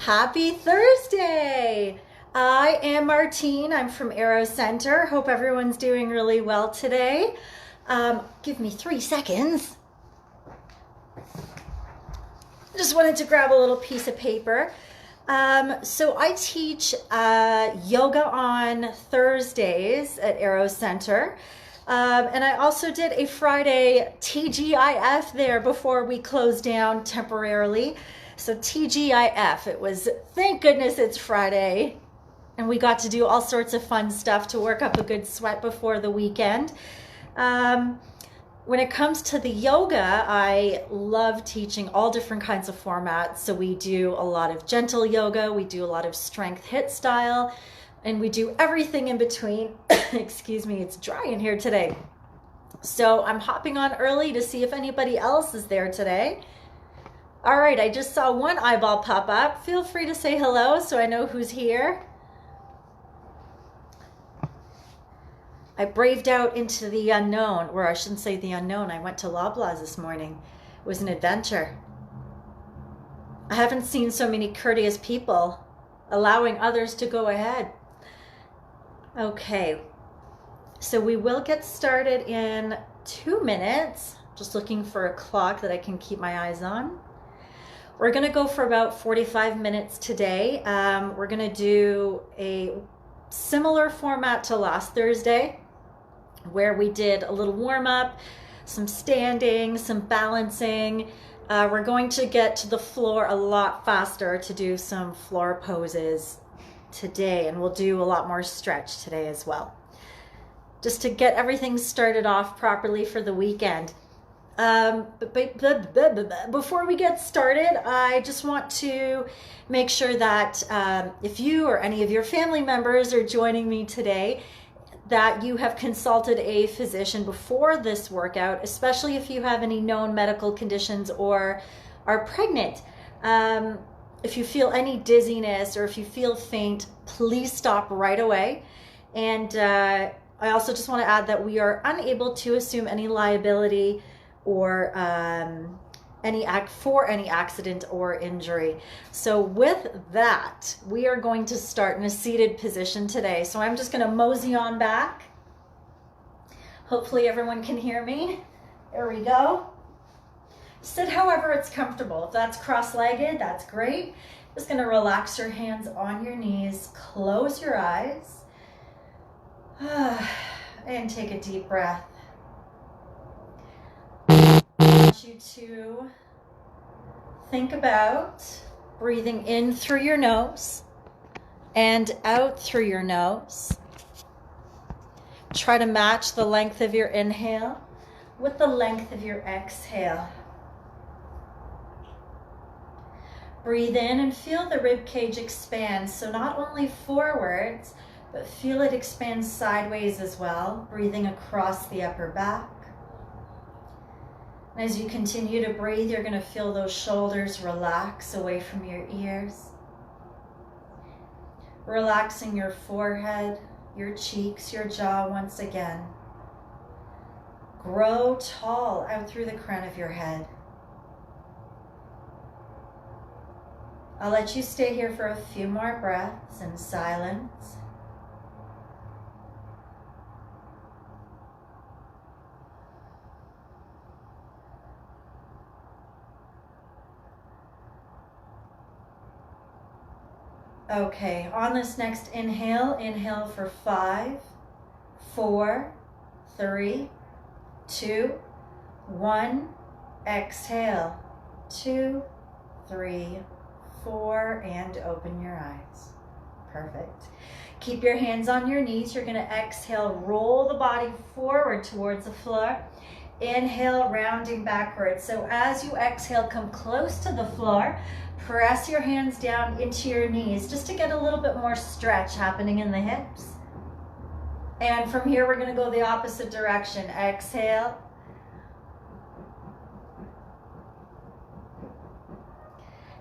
Happy Thursday! I am Martine. I'm from Aero Center. Hope everyone's doing really well today. Give me 3 seconds. Just wanted to grab a little piece of paper. So I teach yoga on Thursdays at Aero Center. And I also did a Friday TGIF there before we closed down temporarily. So TGIF, it was, thank goodness it's Friday. And we got to do all sorts of fun stuff to work up a good sweat before the weekend. When it comes to the yoga, I love teaching all different kinds of formats. So we do a lot of gentle yoga, we do a lot of strength HIIT style, and we do everything in between. Excuse me, it's dry in here today. So I'm hopping on early to see if anybody else is there today. All right, I just saw one eyeball pop up. Feel free to say hello so I know who's here. I braved out into the unknown, or I shouldn't say the unknown. I went to Loblaws this morning. It was an adventure. I haven't seen so many courteous people allowing others to go ahead. Okay, so we will get started in 2 minutes. Just looking for a clock that I can keep my eyes on. We're gonna go for about 45 minutes today. We're gonna do a similar format to last Thursday, where we did a little warm up, some standing, some balancing. We're going to get to the floor a lot faster to do some floor poses today, and we'll do a lot more stretch today as well, just to get everything started off properly for the weekend. Before we get started, I just want to make sure that if you or any of your family members are joining me today, that you have consulted a physician before this workout, especially if you have any known medical conditions or are pregnant. If you feel any dizziness or if you feel faint, please stop right away. And I also just want to add that we are unable to assume any liability or any accident or injury. So with that, we are going to start in a seated position today. So I'm just going to mosey on back. Hopefully everyone can hear me. There we go. Sit however it's comfortable. If that's cross-legged, that's great. Just going to relax your hands on your knees, close your eyes, and take a deep breath. I want you to think about breathing in through your nose and out through your nose. Try to match the length of your inhale with the length of your exhale. Breathe in and feel the rib cage expand. So not only forwards, but feel it expand sideways as well, breathing across the upper back. As you continue to breathe, you're going to feel those shoulders relax away from your ears. Relaxing your forehead, your cheeks, your jaw once again. Grow tall out through the crown of your head. I'll let you stay here for a few more breaths in silence. Okay, on this next inhale for 5, 4, 3, 2, 1. Exhale, 2, 3, 4, and open your eyes. Perfect. Keep your hands on your knees. You're going to exhale, roll the body forward towards the floor. Inhale, rounding backwards. So as you exhale, come close to the floor. Press your hands down into your knees just to get a little bit more stretch happening in the hips. And from here, we're going to go the opposite direction. Exhale.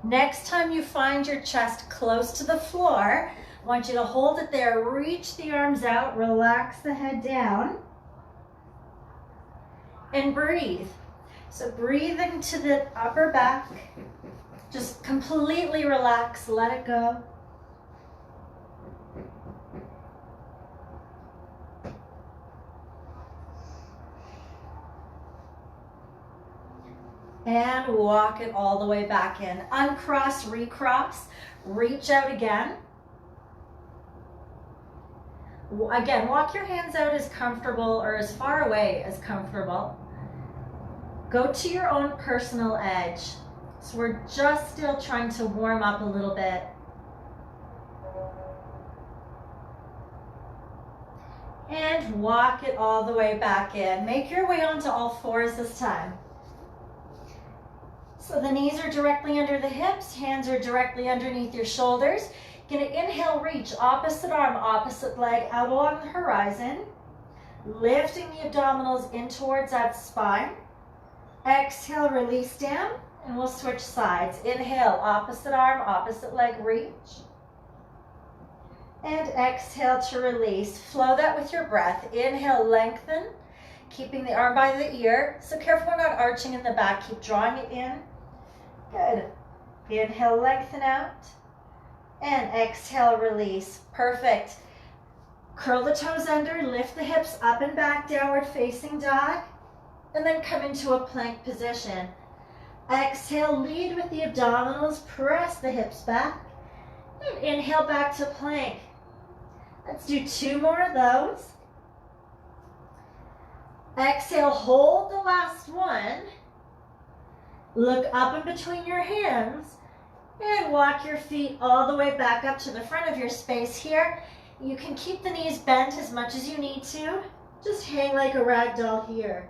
Next time you find your chest close to the floor, I want you to hold it there. Reach the arms out, relax the head down, and breathe. So breathe into the upper back. Just completely relax, let it go. And walk it all the way back in. Uncross, recross, reach out again. Again, walk your hands out as comfortable or as far away as comfortable. Go to your own personal edge. So we're just still trying to warm up a little bit. And walk it all the way back in. Make your way onto all fours this time. So the knees are directly under the hips, hands are directly underneath your shoulders. Gonna inhale, reach, opposite arm, opposite leg out along the horizon. Lifting the abdominals in towards that spine. Exhale, release down, and we'll switch sides. Inhale, opposite arm, opposite leg, reach. And exhale to release. Flow that with your breath. Inhale, lengthen, keeping the arm by the ear. So careful we're not arching in the back. Keep drawing it in. Good. Inhale, lengthen out. And exhale, release. Perfect. Curl the toes under, lift the hips up and back, downward facing dog. And then come into a plank position. Exhale, lead with the abdominals, press the hips back. And inhale back to plank. Let's do 2 more of those. Exhale, hold the last one. Look up in between your hands and walk your feet all the way back up to the front of your space here. You can keep the knees bent as much as you need to. Just hang like a rag doll here.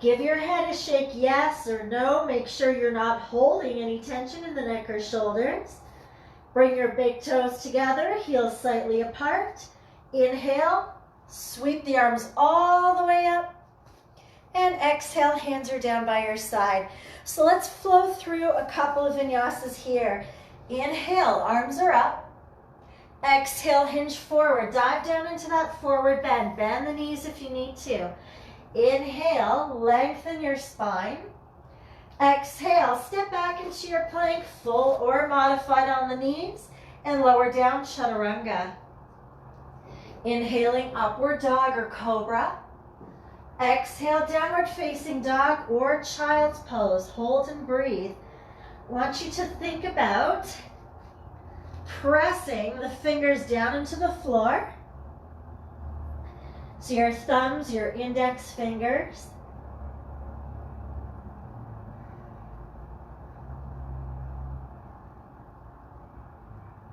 Give your head a shake, yes or no. Make sure you're not holding any tension in the neck or shoulders. Bring your big toes together, heels slightly apart. Inhale, sweep the arms all the way up. And exhale, hands are down by your side. So let's flow through a couple of vinyasas here. Inhale, arms are up. Exhale, hinge forward. Dive down into that forward bend. Bend the knees if you need to. Inhale, lengthen your spine. Exhale, step back into your plank, full or modified on the knees, and lower down, chaturanga. Inhaling, upward dog or cobra. Exhale, downward facing dog or child's pose. Hold and breathe. I want you to think about pressing the fingers down into the floor. So your thumbs, your index fingers.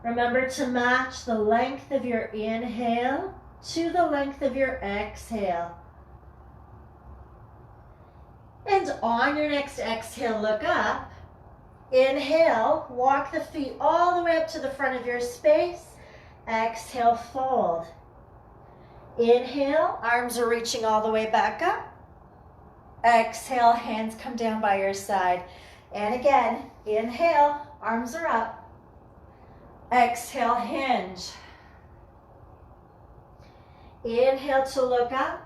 Remember to match the length of your inhale to the length of your exhale. And on your next exhale, look up. Inhale, walk the feet all the way up to the front of your space. Exhale, fold. Inhale, arms are reaching all the way back up. Exhale, hands come down by your side. And again, inhale, arms are up. Exhale, hinge. Inhale to look up.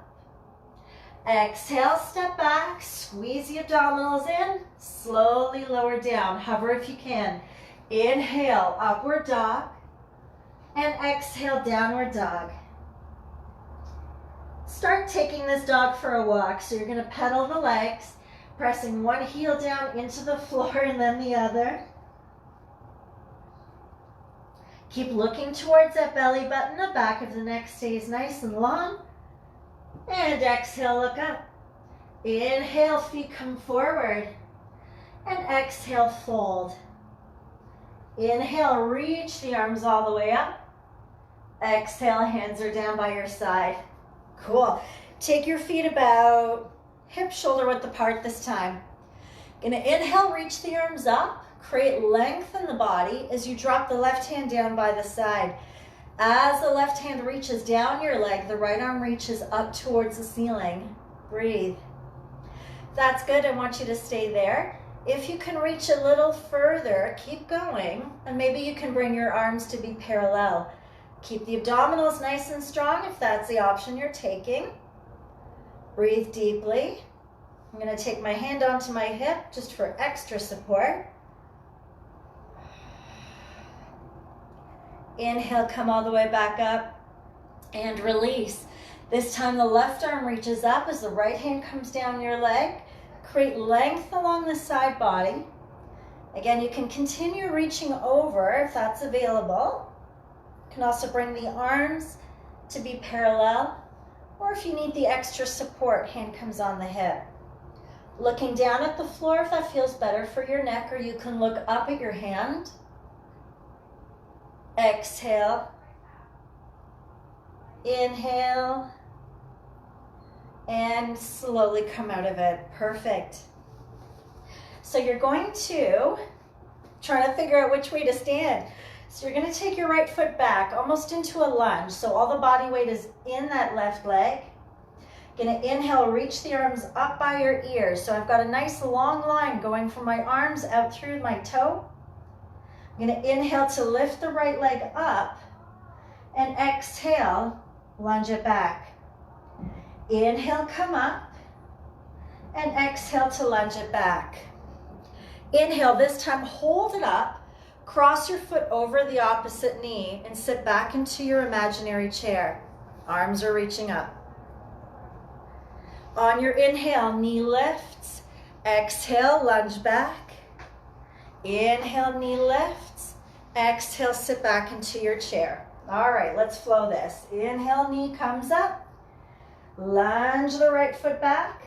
Exhale, step back, squeeze the abdominals in, slowly lower down. Hover if you can. Inhale, upward dog. And exhale, downward dog. Start taking this dog for a walk. So you're going to pedal the legs, pressing one heel down into the floor and then the other. Keep looking towards that belly button. The back of the neck stays nice and long. And exhale, look up. Inhale, feet come forward. And exhale, fold. Inhale, reach the arms all the way up. Exhale, hands are down by your side. Cool. Take your feet about hip shoulder width apart this time. Gonna inhale, reach the arms up. Create length in the body as you drop the left hand down by the side. As the left hand reaches down your leg, the right arm reaches up towards the ceiling. Breathe. That's good. I want you to stay there. If you can reach a little further, keep going, and maybe you can bring your arms to be parallel. Keep the abdominals nice and strong if that's the option you're taking. Breathe deeply. I'm going to take my hand onto my hip just for extra support. Inhale, come all the way back up and release. This time the left arm reaches up as the right hand comes down your leg. Create length along the side body. Again, you can continue reaching over if that's available. You can also bring the arms to be parallel, or if you need the extra support, hand comes on the hip. Looking down at the floor if that feels better for your neck, or you can look up at your hand. Exhale. Inhale. And slowly come out of it. Perfect. So you're going to try to figure out which way to stand. So you're going to take your right foot back, almost into a lunge. So all the body weight is in that left leg. Going to inhale, reach the arms up by your ears. So I've got a nice long line going from my arms out through my toe. I'm going to inhale to lift the right leg up, and exhale, lunge it back. Inhale, come up, and exhale to lunge it back. Inhale, this time hold it up, cross your foot over the opposite knee, and sit back into your imaginary chair. Arms are reaching up. On your inhale, knee lifts. Exhale, lunge back. Inhale, knee lifts. Exhale, sit back into your chair. All right, let's flow this. Inhale, knee comes up. Lunge the right foot back.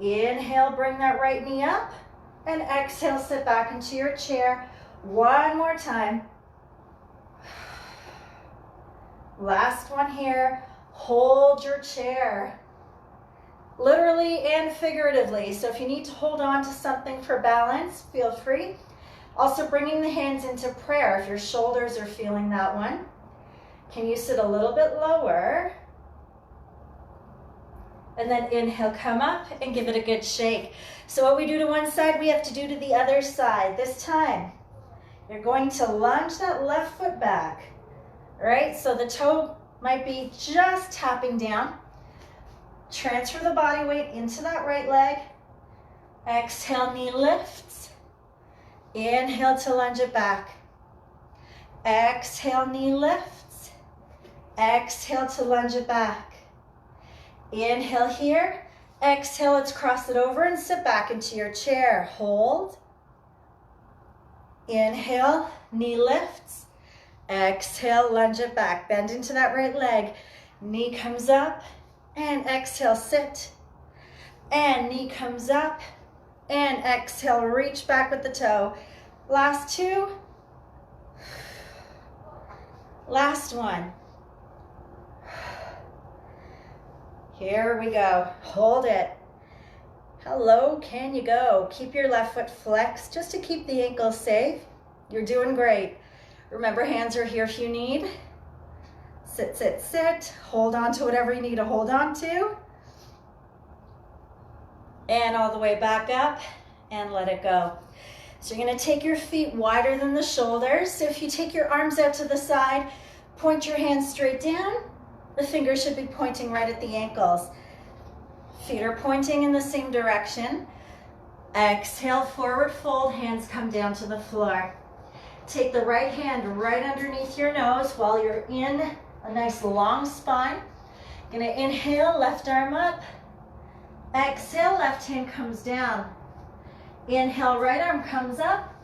Inhale, bring that right knee up. And exhale, sit back into your chair. One more time. Last one here. Hold your chair. Literally and figuratively. So if you need to hold on to something for balance, feel free. Also bringing the hands into prayer if your shoulders are feeling that one. Can you sit a little bit lower? And then inhale, come up and give it a good shake. So what we do to one side, we have to do to the other side. This time, you're going to lunge that left foot back. All right, so the toe might be just tapping down. Transfer the body weight into that right leg. Exhale, knee lifts. Inhale to lunge it back. Exhale, knee lifts. Exhale to lunge it back. Inhale here. Exhale, let's cross it over and sit back into your chair. Hold. Inhale, knee lifts. Exhale, lunge it back. Bend into that right leg. Knee comes up. And exhale, sit. And knee comes up. And exhale, reach back with the toe. Last two. Last one. Here we go. Hold it. How low can you go? Keep your left foot flexed just to keep the ankles safe. You're doing great. Remember, hands are here if you need. Sit, sit, sit. Hold on to whatever you need to hold on to. And all the way back up and let it go. So you're going to take your feet wider than the shoulders. So if you take your arms out to the side, point your hands straight down. The fingers should be pointing right at the ankles. Feet are pointing in the same direction. Exhale, forward fold, hands come down to the floor. Take the right hand right underneath your nose while you're in a nice long spine. Gonna inhale, left arm up. Exhale, left hand comes down. Inhale, right arm comes up.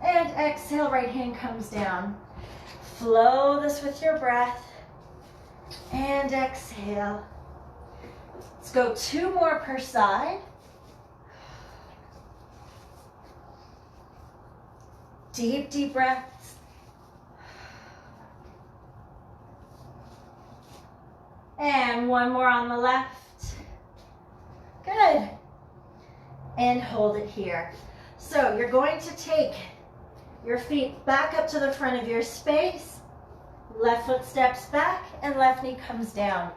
And exhale, right hand comes down. Flow this with your breath. And exhale. Let's go 2 more per side. Deep, deep breaths. And 1 more on the left. Good. And hold it here. So you're going to take your feet back up to the front of your space. Left foot steps back and left knee comes down.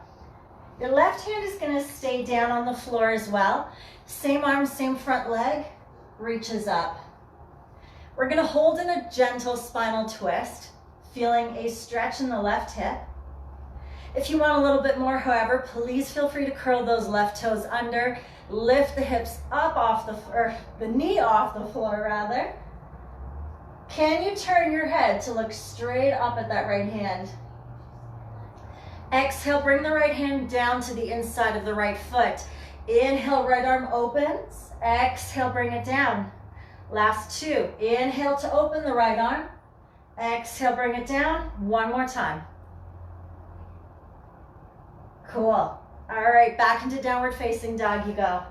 Your left hand is going to stay down on the floor as well. Same arm, same front leg, reaches up. We're going to hold in a gentle spinal twist, feeling a stretch in the left hip. If you want a little bit more, however, please feel free to curl those left toes under, lift the hips up off the knee off the floor rather. Can you turn your head to look straight up at that right hand? Exhale, bring the right hand down to the inside of the right foot. Inhale, right arm opens. Exhale, bring it down. Last two. Inhale to open the right arm. Exhale, bring it down. One more time. Cool. All right, back into downward facing dog you go.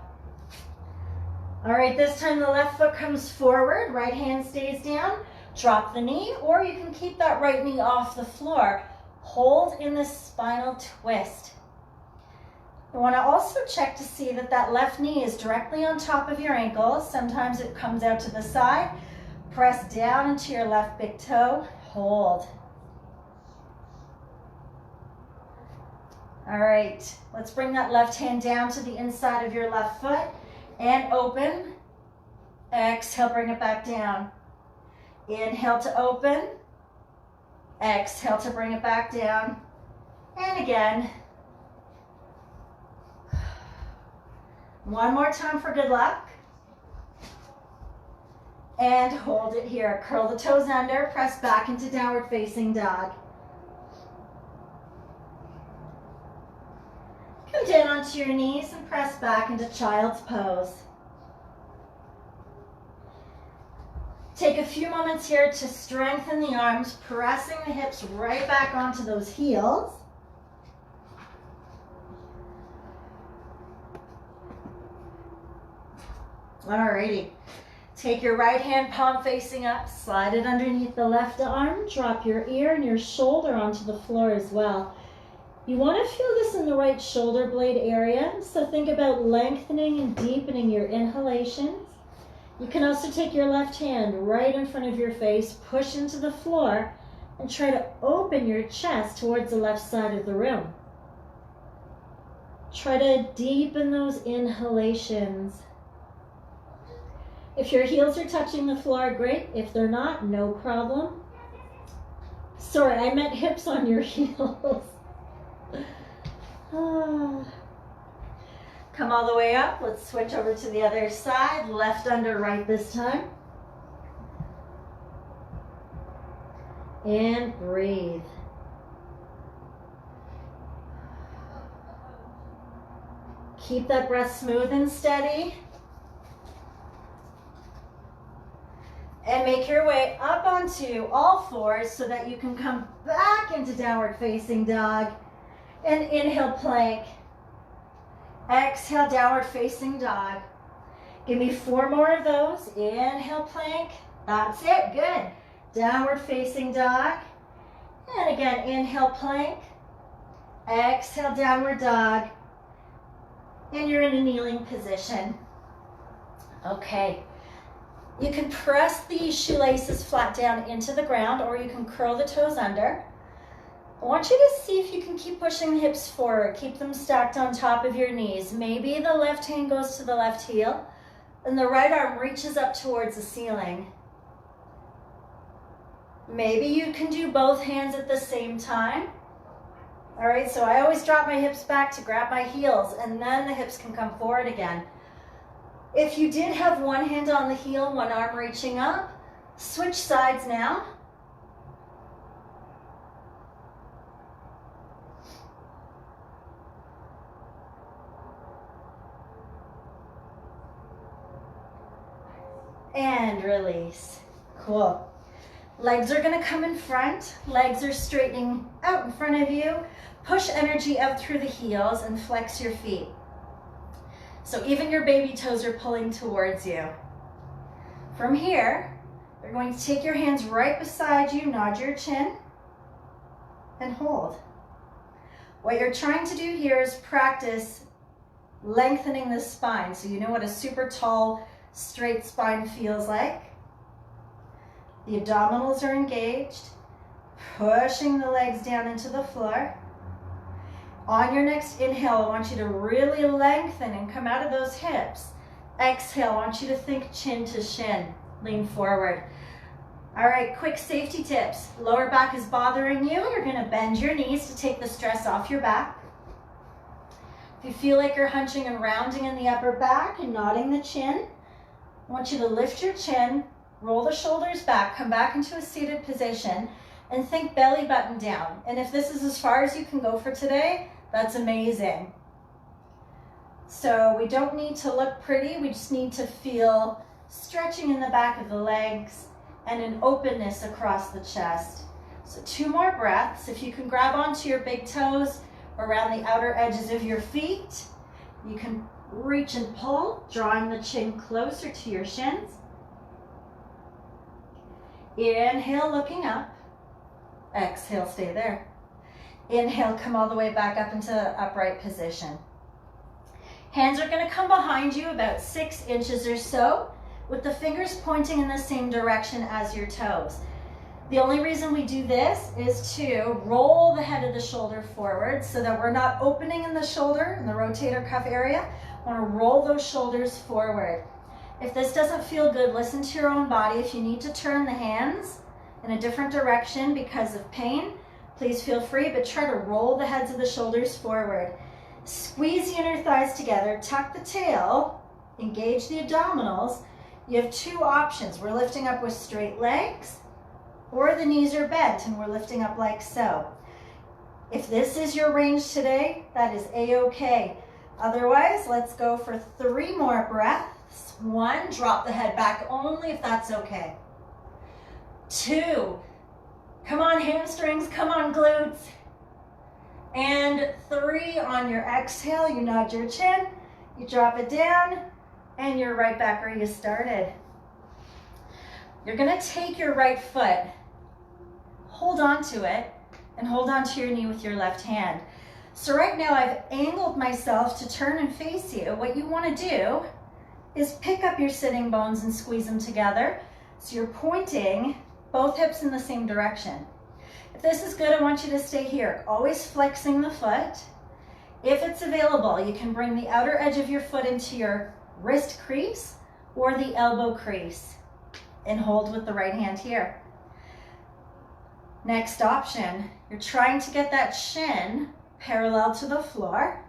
All right, this time the left foot comes forward, right hand stays down. Drop the knee, or you can keep that right knee off the floor. Hold in this spinal twist. You want to also check to see that that left knee is directly on top of your ankles. Sometimes it comes out to the side. Press down into your left big toe. Hold. All right, let's bring that left hand down to the inside of your left foot and open. Exhale, bring it back down. Inhale to open. Exhale to bring it back down. And again. One more time for good luck. And hold it here. Curl the toes under, press back into downward facing dog. Come down onto your knees and press back into child's pose. Take a few moments here to strengthen the arms, pressing the hips right back onto those heels. Alrighty. Take your right hand palm facing up, slide it underneath the left arm, drop your ear and your shoulder onto the floor as well. You want to feel this in the right shoulder blade area, so think about lengthening and deepening your inhalations. You can also take your left hand right in front of your face, push into the floor, and try to open your chest towards the left side of the room. Try to deepen those inhalations. If your heels are touching the floor, great. If they're not, no problem. Sorry, I meant hips on your heels. Come all the way up. Let's switch over to the other side. Left under, right this time. And breathe. Keep that breath smooth and steady. And make your way up onto all fours so that you can come back into downward facing dog. And inhale, plank. Exhale, downward facing dog. Give me 4 more of those. Inhale, plank. That's it, good. Downward facing dog. And again, inhale, plank. Exhale, downward dog. And you're in a kneeling position. Okay. You can press the shoelaces flat down into the ground, or you can curl the toes under. I want you to see if you can keep pushing the hips forward. Keep them stacked on top of your knees. Maybe the left hand goes to the left heel, and the right arm reaches up towards the ceiling. Maybe you can do both hands at the same time. All right, so I always drop my hips back to grab my heels, and then the hips can come forward again. If you did have one hand on the heel, one arm reaching up, switch sides now. And release. Cool. Legs are going to come in front. Legs are straightening out in front of you. Push energy out through the heels and flex your feet. So even your baby toes are pulling towards you. From here, you're going to take your hands right beside you, nod your chin, and hold. What you're trying to do here is practice lengthening the spine, so you know what a super tall, straight spine feels like. The abdominals are engaged, pushing the legs down into the floor. On your next inhale, I want you to really lengthen and come out of those hips. Exhale, I want you to think chin to shin. Lean forward. All right, quick safety tips. Lower back is bothering you. You're going to bend your knees to take the stress off your back. If you feel like you're hunching and rounding in the upper back and nodding the chin, I want you to lift your chin, Roll the shoulders back, come back into a seated position, and think belly button down. And if this is as far as you can go for today, that's amazing. So we don't need to look pretty, we just need to feel stretching in the back of the legs and an openness across the chest. So 2 more breaths. If you can grab onto your big toes around the outer edges of your feet, you can reach and pull, drawing the chin closer to your shins. Inhale, looking up. Exhale, stay there. Inhale, come all the way back up into upright position. Hands are going to come behind you about 6 inches or so, with the fingers pointing in the same direction as your toes. The only reason we do this is to roll the head of the shoulder forward so that we're not opening in the shoulder, in the rotator cuff area. We want to roll those shoulders forward. If this doesn't feel good, listen to your own body. If you need to turn the hands in a different direction because of pain, please feel free, but try to roll the heads of the shoulders forward. Squeeze the inner thighs together, tuck the tail, engage the abdominals. You have 2 options. We're lifting up with straight legs, or the knees are bent and we're lifting up like so. If this is your range today, that is a-okay. Otherwise, let's go for 3 more breaths. 1, drop the head back only if that's okay. 2, come on hamstrings, come on glutes. And 3, on your exhale, you nod your chin, you drop it down, and you're right back where you started. You're gonna take your right foot, hold on to it, and hold on to your knee with your left hand. So right now I've angled myself to turn and face you. What you wanna do is pick up your sitting bones and squeeze them together. So you're pointing both hips in the same direction. If this is good, I want you to stay here, always flexing the foot. If it's available, you can bring the outer edge of your foot into your wrist crease or the elbow crease and hold with the right hand here. Next option, you're trying to get that shin parallel to the floor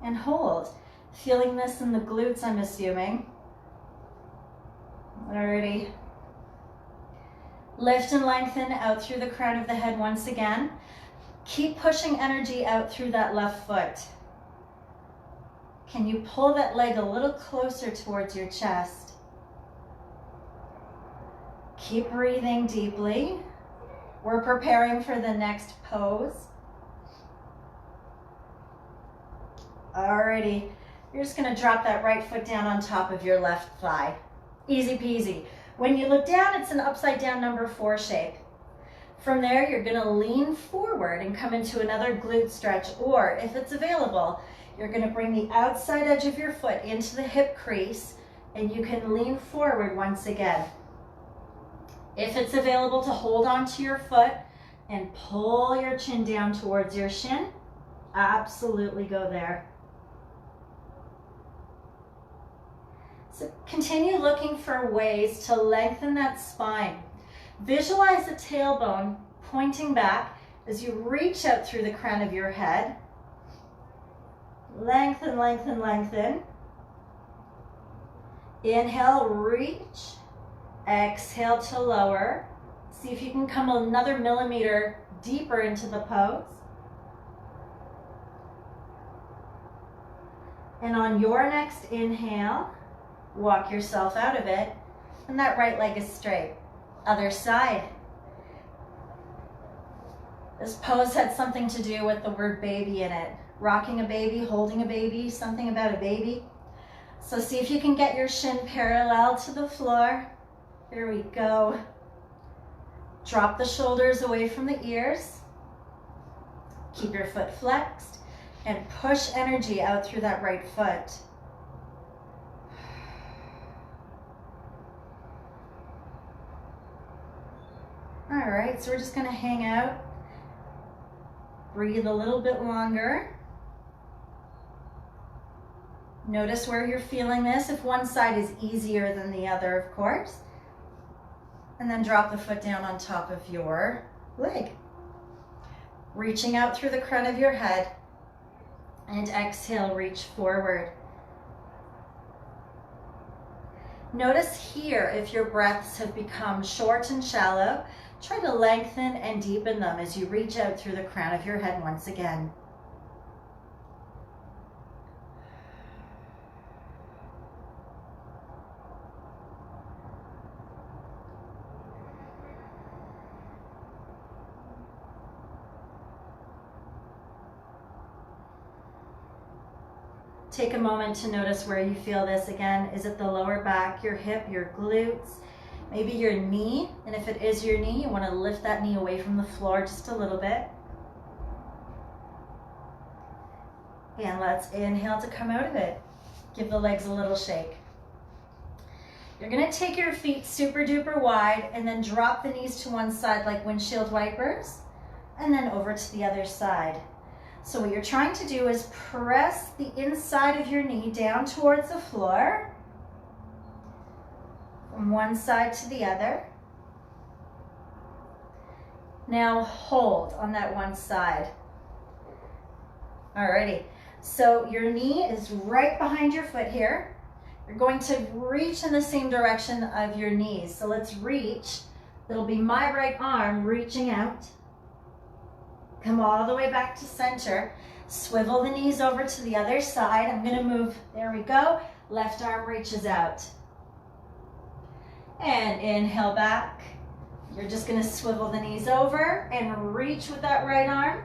and hold. Feeling this in the glutes, I'm assuming. Alrighty. Lift and lengthen out through the crown of the head once again. Keep pushing energy out through that left foot. Can you pull that leg a little closer towards your chest? Keep breathing deeply. We're preparing for the next pose. Alrighty, you're just gonna drop that right foot down on top of your left thigh. Easy peasy. When you look down, it's an upside down number 4 shape. From there, you're gonna lean forward and come into another glute stretch, or if it's available, you're gonna bring the outside edge of your foot into the hip crease and you can lean forward once again. If it's available to hold onto your foot and pull your chin down towards your shin, absolutely go there. So continue looking for ways to lengthen that spine. Visualize the tailbone pointing back as you reach out through the crown of your head. Lengthen, lengthen, lengthen. Inhale, reach. Exhale to lower. See if you can come another millimeter deeper into the pose. And on your next inhale, walk yourself out of it, and that right leg is straight. Other side. This pose had something to do with the word baby in it. Rocking a baby, holding a baby, something about a baby. So see if you can get your shin parallel to the floor. Here we go. Drop the shoulders away from the ears. Keep your foot flexed and push energy out through that right foot. All right, so we're just gonna hang out. Breathe a little bit longer. Notice where you're feeling this, if one side is easier than the other, of course. And then drop the foot down on top of your leg. Reaching out through the crown of your head, and exhale, reach forward. Notice here if your breaths have become short and shallow. Try to lengthen and deepen them as you reach out through the crown of your head once again. Take a moment to notice where you feel this again. Is it the lower back, your hip, your glutes, maybe your knee? And if it is your knee, you want to lift that knee away from the floor just a little bit. And let's inhale to come out of it. Give the legs a little shake. You're going to take your feet super duper wide and then drop the knees to one side like windshield wipers and then over to the other side. So what you're trying to do is press the inside of your knee down towards the floor from one side to the other. Now hold on that one side. Alrighty, so your knee is right behind your foot here. You're going to reach in the same direction of your knees. So let's reach. It'll be my right arm reaching out. Come all the way back to center. Swivel the knees over to the other side. I'm going to move. There we go. Left arm reaches out. And inhale back. You're just going to swivel the knees over and reach with that right arm.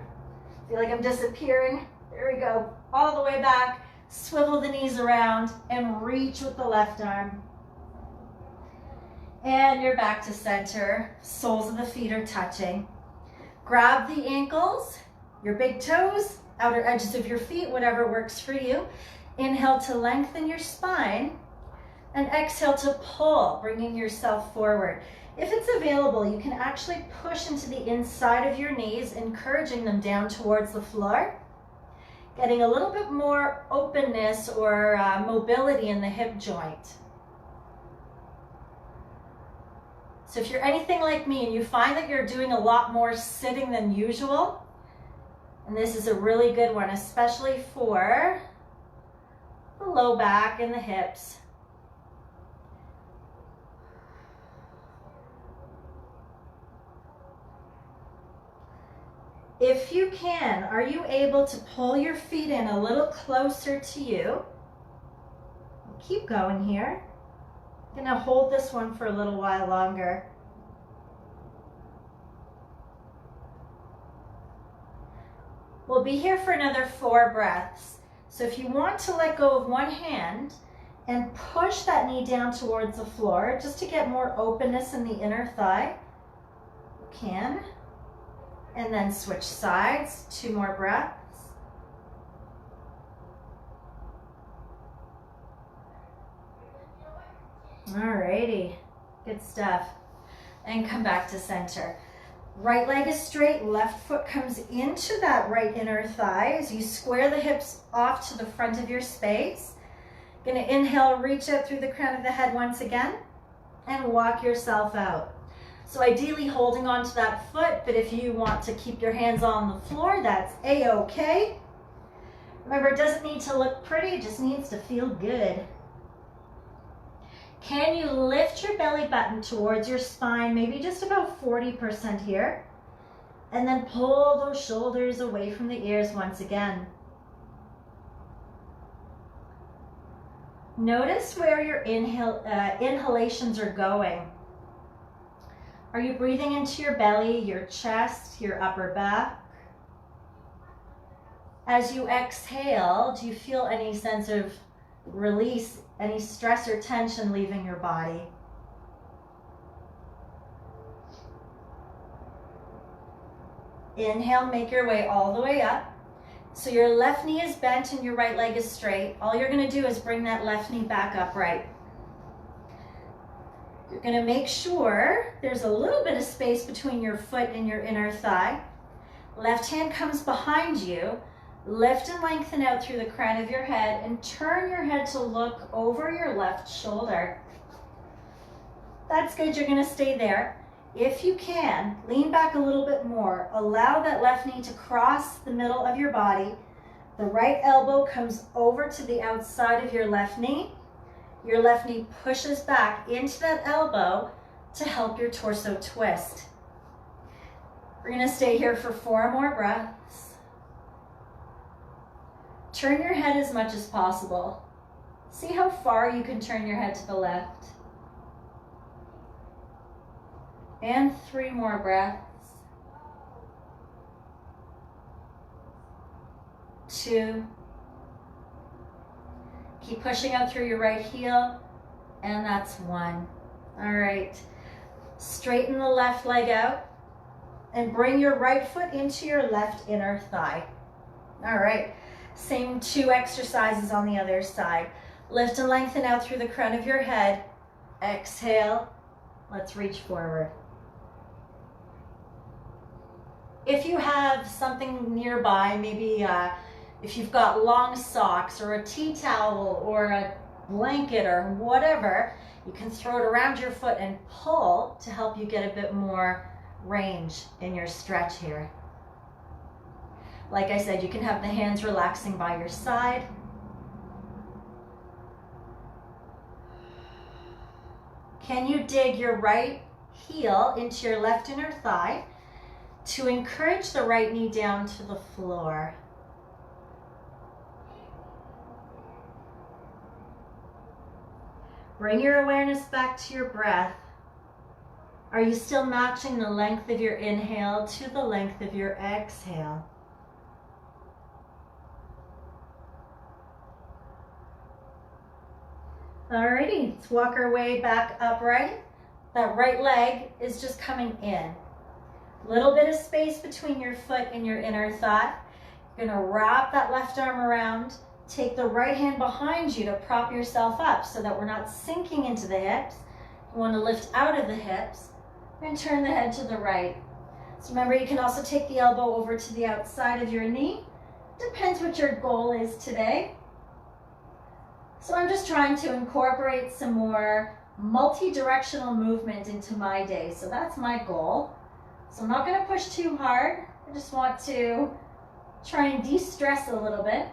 Feel like I'm disappearing. There we go. All the way back. Swivel the knees around and reach with the left arm. And you're back to center. Soles of the feet are touching. Grab the ankles, your big toes, outer edges of your feet, whatever works for you. Inhale to lengthen your spine and exhale to pull, bringing yourself forward. If it's available, you can actually push into the inside of your knees, encouraging them down towards the floor, getting a little bit more openness or mobility in the hip joint. So if you're anything like me and you find that you're doing a lot more sitting than usual, and this is a really good one, especially for the low back and the hips. If you can, are you able to pull your feet in a little closer to you? Keep going here. I'm going to hold this one for a little while longer. We'll be here for another 4 breaths. So if you want to let go of one hand and push that knee down towards the floor just to get more openness in the inner thigh, you can. And then switch sides, 2 more breaths. Alrighty, good stuff. And come back to center. Right leg is straight, left foot comes into that right inner thigh as you square the hips off to the front of your space. Gonna inhale, reach out through the crown of the head once again and walk yourself out. So ideally holding on to that foot, but if you want to keep your hands on the floor, that's a-okay. Remember, it doesn't need to look pretty, it just needs to feel good. Can you lift your belly button towards your spine, maybe just about 40% here, and then pull those shoulders away from the ears once again. Notice where your inhalations are going. Are you breathing into your belly, your chest, your upper back? As you exhale, do you feel any sense of release, any stress or tension leaving your body? Inhale, make your way all the way up. So your left knee is bent and your right leg is straight. All you're going to do is bring that left knee back upright. You're going to make sure there's a little bit of space between your foot and your inner thigh. Left hand comes behind you. Lift and lengthen out through the crown of your head and turn your head to look over your left shoulder. That's good. You're going to stay there. If you can, lean back a little bit more. Allow that left knee to cross the middle of your body. The right elbow comes over to the outside of your left knee. Your left knee pushes back into that elbow to help your torso twist. We're going to stay here for 4 more breaths. Turn your head as much as possible. See how far you can turn your head to the left. And 3 more breaths. 2. Keep pushing out through your right heel, and that's 1. All right. Straighten the left leg out and bring your right foot into your left inner thigh. All right. Same 2 exercises on the other side. Lift and lengthen out through the crown of your head. Exhale. Let's reach forward. If you have something nearby, maybe if you've got long socks or a tea towel or a blanket or whatever, you can throw it around your foot and pull to help you get a bit more range in your stretch here. Like I said, you can have the hands relaxing by your side. Can you dig your right heel into your left inner thigh to encourage the right knee down to the floor? Bring your awareness back to your breath. Are you still matching the length of your inhale to the length of your exhale? Alrighty, let's walk our way back upright. That right leg is just coming in. Little bit of space between your foot and your inner thigh. You're gonna wrap that left arm around. Take the right hand behind you to prop yourself up so that we're not sinking into the hips. You want to lift out of the hips and turn the head to the right. So remember, you can also take the elbow over to the outside of your knee. Depends what your goal is today. So I'm just trying to incorporate some more multi-directional movement into my day. So that's my goal. So I'm not going to push too hard. I just want to try and de-stress a little bit.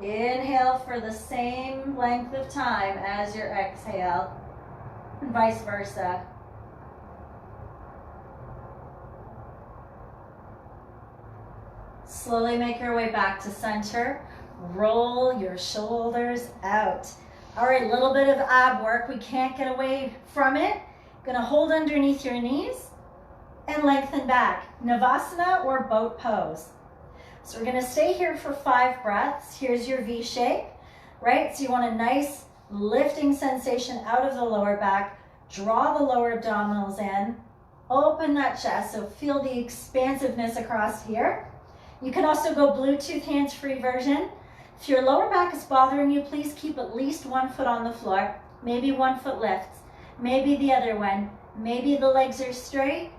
Inhale for the same length of time as your exhale, and vice versa. Slowly make your way back to center. Roll your shoulders out. All right, a little bit of ab work. We can't get away from it. Gonna hold underneath your knees and lengthen back. Navasana or boat pose. So we're gonna stay here for 5 breaths. Here's your V shape, right? So you want a nice lifting sensation out of the lower back. Draw the lower abdominals in. Open that chest, so feel the expansiveness across here. You can also go Bluetooth hands-free version. If your lower back is bothering you, please keep at least 1 foot on the floor. Maybe 1 foot lifts. Maybe the other one. Maybe the legs are straight.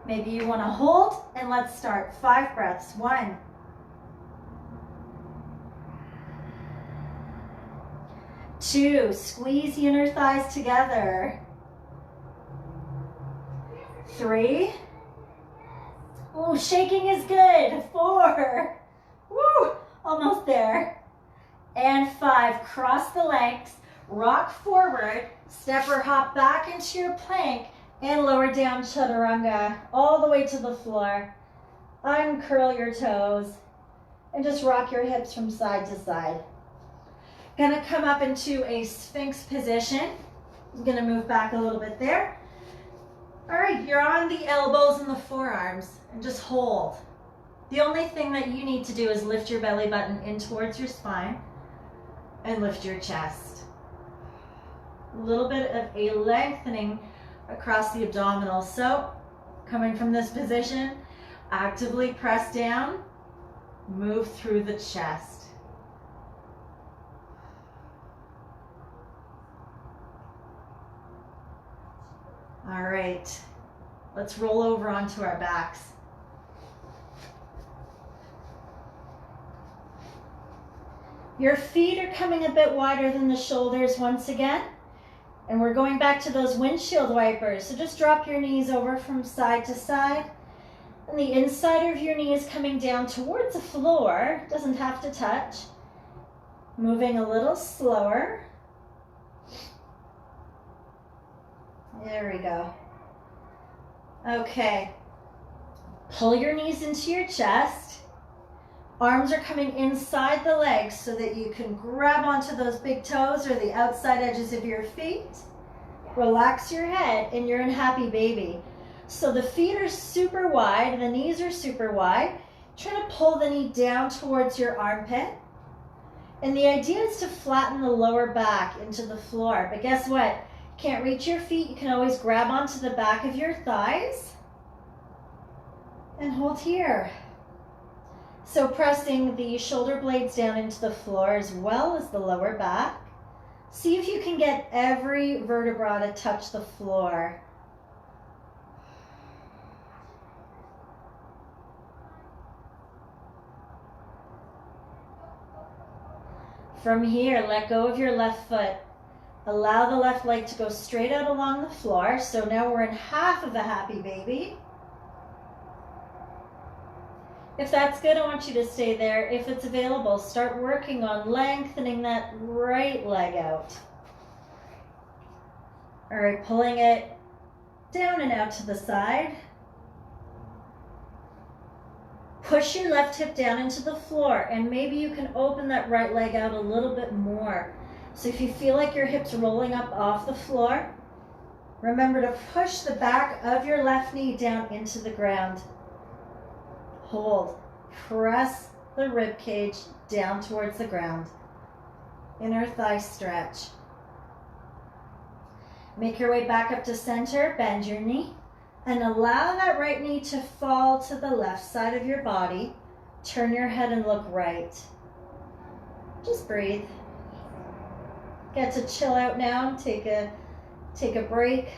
Maybe you wanna hold, and let's start. 5 breaths. 1. 2, squeeze the inner thighs together. 3, oh, shaking is good. 4, woo, almost there. And 5, cross the legs, rock forward, step or hop back into your plank, and lower down chaturanga, all the way to the floor. Uncurl your toes, and just rock your hips from side to side. Gonna come up into a Sphinx position. I'm gonna move back a little bit there. All right, you're on the elbows and the forearms, and just hold. The only thing that you need to do is lift your belly button in towards your spine and lift your chest. A little bit of a lengthening across the abdominals. So coming from this position, actively press down, move through the chest. All right, let's roll over onto our backs. Your feet are coming a bit wider than the shoulders once again. And we're going back to those windshield wipers. So just drop your knees over from side to side And the inside of your knee is coming down towards the floor. Doesn't have to touch. Moving a little slower. There we go. Okay. Pull your knees into your chest. Arms are coming inside the legs so that you can grab onto those big toes or the outside edges of your feet. Relax your head and you're in happy baby. So the feet are super wide, the knees are super wide. Try to pull the knee down towards your armpit. And the idea is to flatten the lower back into the floor. But guess what? Can't reach your feet, you can always grab onto the back of your thighs and hold here. So pressing the shoulder blades down into the floor as well as the lower back. See if you can get every vertebra to touch the floor. From here, let go of your left foot. Allow the left leg to go straight out along the floor. So now we're in half of a happy baby. If that's good, I want you to stay there. If it's available, start working on lengthening that right leg out. All right, pulling it down and out to the side. Push your left hip down into the floor, and maybe you can open that right leg out a little bit more. So if you feel like your hips rolling up off the floor, remember to push the back of your left knee down into the ground. Hold. Press the rib cage down towards the ground. Inner thigh stretch. Make your way back up to center. Bend your knee. And allow that right knee to fall to the left side of your body. Turn your head and look right. Just breathe. Get to chill out now. Take a break.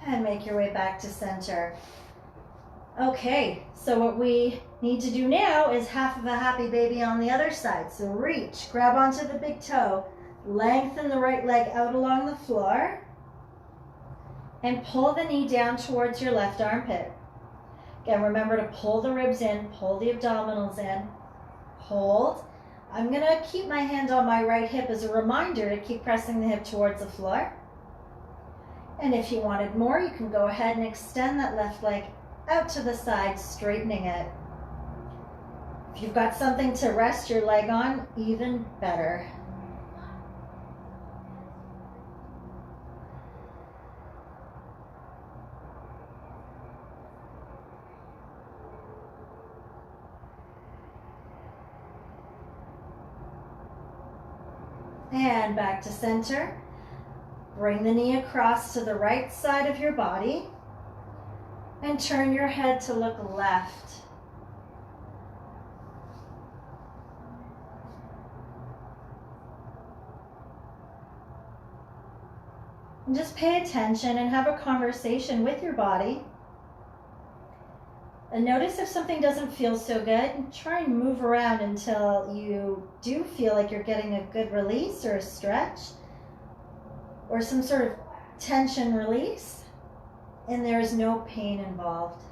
And make your way back to center. Okay, so what we need to do now is half of a happy baby on the other side. So reach, grab onto the big toe, lengthen the right leg out along the floor, and pull the knee down towards your left armpit. Again, remember to pull the ribs in, pull the abdominals in, hold. I'm gonna keep my hand on my right hip as a reminder to keep pressing the hip towards the floor. And if you wanted more, you can go ahead and extend that left leg out to the side, straightening it. If you've got something to rest your leg on, even better. And back to center. Bring the knee across to the right side of your body and turn your head to look left. And just pay attention and have a conversation with your body. And notice if something doesn't feel so good, try and move around until you do feel like you're getting a good release or a stretch or some sort of tension release, and there is no pain involved.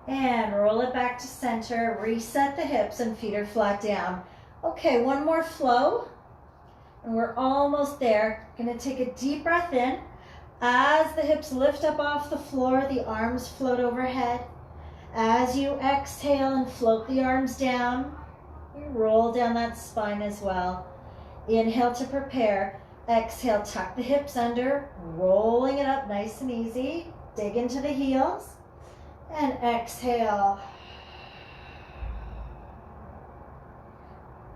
And roll it back to center, reset the hips and feet are flat down. Okay, one more flow, and we're almost there. Gonna take a deep breath in. As the hips lift up off the floor, the arms float overhead. As you exhale and float the arms down, you roll down that spine as well. Inhale to prepare. Exhale, tuck the hips under, rolling it up nice and easy. Dig into the heels. And exhale.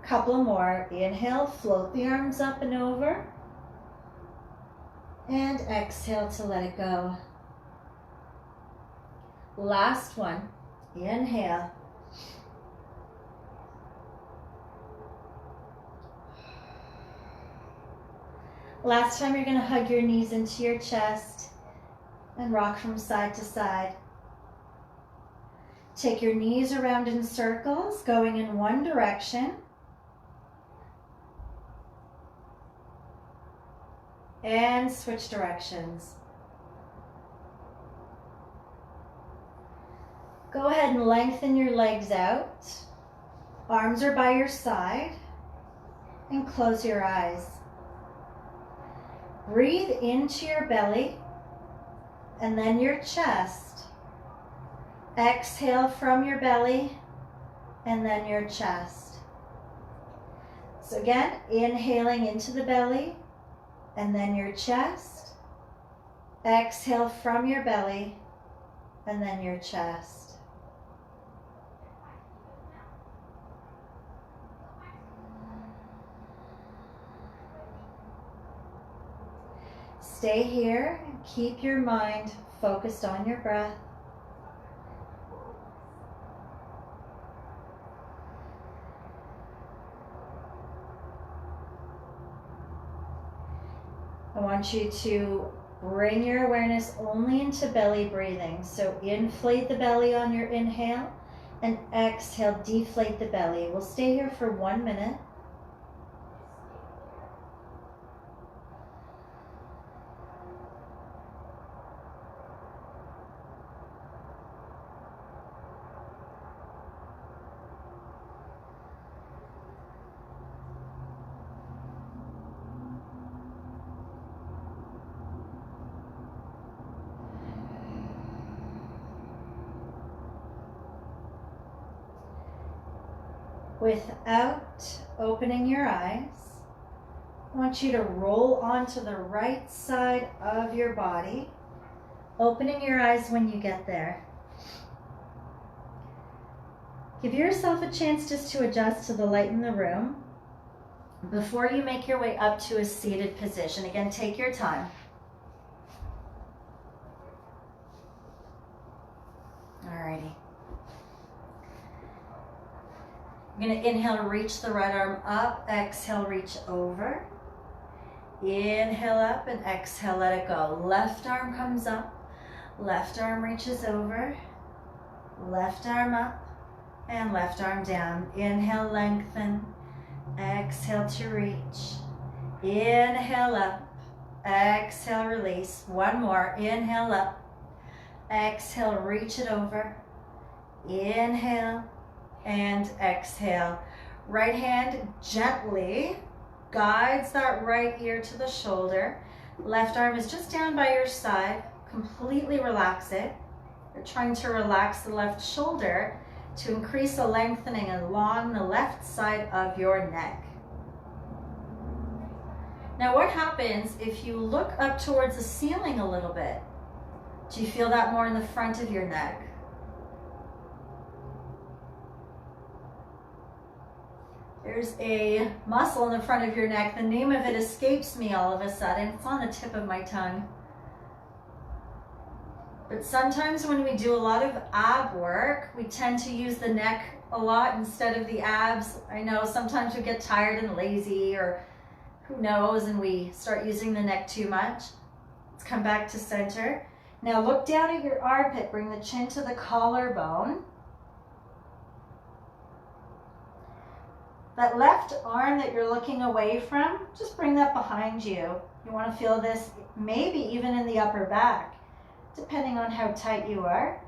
Couple more. Inhale, float the arms up and over. And exhale to let it go. Last one. Inhale. Last time, you're going to hug your knees into your chest and rock from side to side. Take your knees around in circles, going in one direction. And switch directions. Go ahead and lengthen your legs out. Arms are by your side. And close your eyes. Breathe into your belly and then your chest. Exhale from your belly and then your chest. So again, inhaling into the belly and then your chest. Exhale from your belly and then your chest. Stay here and keep your mind focused on your breath. I want you to bring your awareness only into belly breathing. So inflate the belly on your inhale and exhale, deflate the belly. We'll stay here for 1 minute. Without opening your eyes, I want you to roll onto the right side of your body, opening your eyes when you get there. Give yourself a chance just to adjust to the light in the room before you make your way up to a seated position. Again, take your time. Alrighty. I'm going to inhale, reach the right arm up. Exhale, reach over. Inhale up and exhale, let it go. Left arm comes up. Left arm reaches over. Left arm up and left arm down. Inhale, lengthen. Exhale to reach. Inhale up. Exhale, release. One more. Inhale up. Exhale, reach it over. Inhale. And exhale. Right hand gently guides that right ear to the shoulder. Left arm is just down by your side. Completely relax it. You're trying to relax the left shoulder to increase the lengthening along the left side of your neck. Now, what happens if you look up towards the ceiling a little bit? Do you feel that more in the front of your neck? There's a muscle in the front of your neck. The name of it escapes me all of a sudden. It's on the tip of my tongue. But sometimes when we do a lot of ab work, we tend to use the neck a lot instead of the abs. I know sometimes we get tired and lazy, or who knows, and we start using the neck too much. Let's come back to center. Now look down at your armpit. Bring the chin to the collarbone. That left arm that you're looking away from, just bring that behind you. You want to feel this maybe even in the upper back, depending on how tight you are.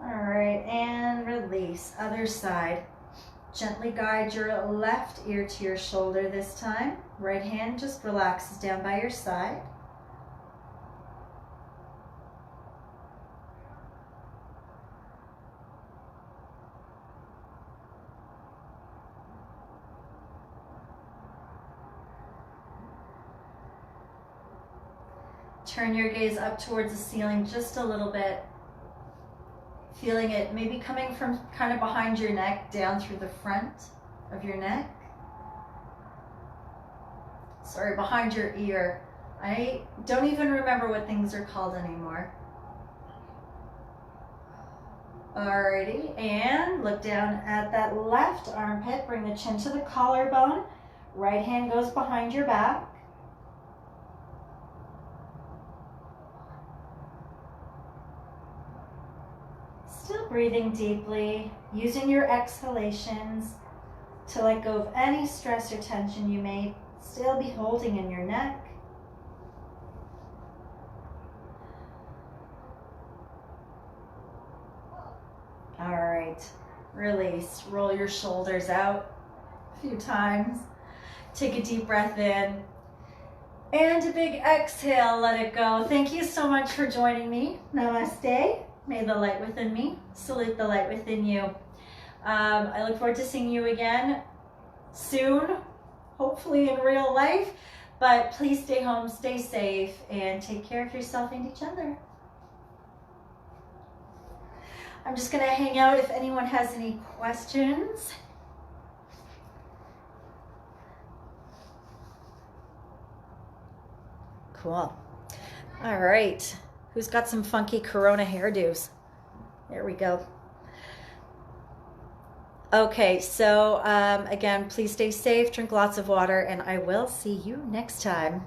All right, and release. Other side. Gently guide your left ear to your shoulder this time. Right hand just relaxes down by your side. Turn your gaze up towards the ceiling just a little bit. Feeling it maybe coming from kind of behind your neck down through the front of your neck. Sorry, behind your ear. I don't even remember what things are called anymore. Alrighty, and look down at that left armpit. Bring the chin to the collarbone. Right hand goes behind your back. Still breathing deeply, using your exhalations to let go of any stress or tension you may still be holding in your neck. All right, release. Roll your shoulders out a few times. Take a deep breath in. And a big exhale, let it go. Thank you so much for joining me. Namaste. May the light within me salute the light within you. I look forward to seeing you again soon, hopefully in real life. But please stay home, stay safe, and take care of yourself and each other. I'm just going to hang out if anyone has any questions. Cool. All right. Who's got some funky Corona hairdos? There we go. Okay, so again, please stay safe, drink lots of water, and I will see you next time.